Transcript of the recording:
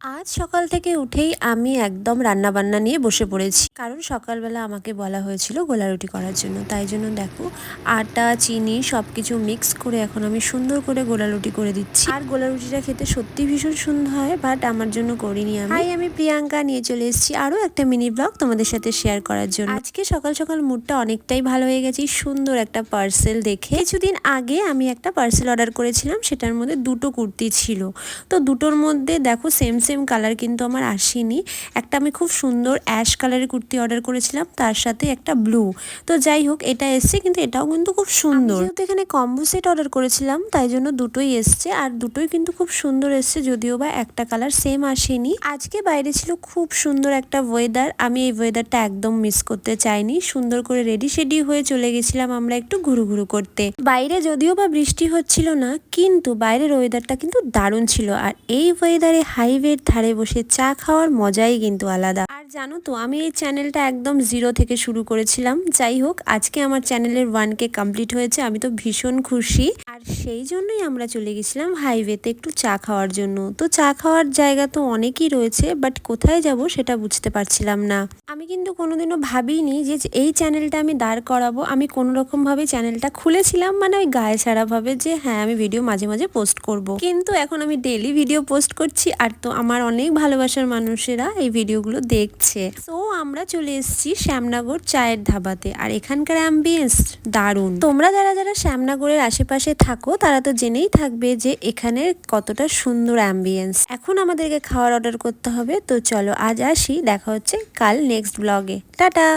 আজ সকাল থেকে উঠেই আমি একদম রান্নাবান্না নিয়ে বসে পড়েছি, কারণ সকালবেলা আমাকে বলা হয়েছিল গোলা রুটি করার জন্য। তাই জন্য দেখো, আটা চিনি সব কিছু মিক্স করে এখন আমি সুন্দর করে গোলা রুটি করে দিচ্ছি। আর গোলা রুটিটা খেতে সত্যি ভীষণ সুন্দর হয়, বাট আমার জন্য করিনি আমি। আমি প্রিয়াঙ্কা নিয়ে চলে এসেছি আরও একটা মিনি ব্লগ তোমাদের সাথে শেয়ার করার জন্য। আজকে সকাল সকাল মুডটা অনেকটাই ভালো হয়ে গেছে সুন্দর একটা পার্সেল দেখে। কিছুদিন আগে আমি একটা পার্সেল অর্ডার করেছিলাম, সেটার মধ্যে দুটো কুর্তি ছিল। তো দুটোর মধ্যে দেখো সেম সেম কালার কিন্তু আমার আসেনি। একটা আমি খুব সুন্দর অ্যাশ কালারের কুর্তি অর্ডার করেছিলাম, তার সাথে একটা ব্লু। তো যাই হোক, এটা এসছে, কিন্তু এটাও কিন্তু খুব সুন্দর। যেহেতু এখানে কম্বো সেট অর্ডার করেছিলাম, তাই জন্য দুটোই এসছে, আর দুটোই কিন্তু খুব সুন্দর এসছে, যদিও বা একটা কালার সেম আসেনি। আজকে বাইরে ছিল খুব সুন্দর একটা ওয়েদার, আমি এই ওয়েদারটা একদম মিস করতে চাইনি। সুন্দর করে রেডি শেডি হয়ে চলে গেছিলাম আমরা একটু ঘুরু করতে। বাইরে যদিও বা বৃষ্টি হচ্ছিল না, কিন্তু বাইরের ওয়েদারটা কিন্তু দারুণ ছিল। আর এই ওয়েদারে হাইওয়ের ধারে বসে চা খাওয়ার মজাই কিন্তু আলাদা। আর জানো তো, আমি এই চ্যানেলটা একদম 0 থেকে শুরু করেছিলাম। যাই হোক, আজকে আমার চ্যানেলের 1K কমপ্লিট হয়েছে, আমি তো ভীষণ খুশি। আর সেই জন্যই আমরা চলে গেছিলাম হাইওয়েতে একটু চা খাওয়ার জন্য। তো চা খাওয়ার জায়গা তো অনেকই রয়েছে, বাট কোথায় যাব সেটা বুঝতে পারছিলাম না। আমি কিন্তু কোনোদিনও ভাবিনি যে এই চ্যানেলটা আমি দাঁড় করাবো। আমি কোনো রকমভাবে চ্যানেলটা খুলেছিলাম, মানে ওই গায়ে ছাড়া ভাবে যে হ্যাঁ আমি ভিডিও মাঝে মাঝে পোস্ট করব। কিন্তু এখন আমি ডেইলি ভিডিও পোস্ট করছি, আর তো আমার অনেক ভালোবাসার মানুষেরা এই ভিডিওগুলো দেখছে। তো আমরা চলে এসেছি শ্যামনগর চায়ের ধাবাতে, আর এখানকার অ্যাম্বিয়েন্স দারুণ। তোমরা যারা যারা শ্যামনগরের আশেপাশে থাকো তারা তো জেনেই থাকবে যে এখানের কতটা সুন্দর অ্যাম্বিয়েন্স। এখন আমাদেরকে খাওয়ার অর্ডার করতে হবে, তো চলো আজ আসি, দেখা হচ্ছে কাল নেক্সট ব্লগে। টাটা।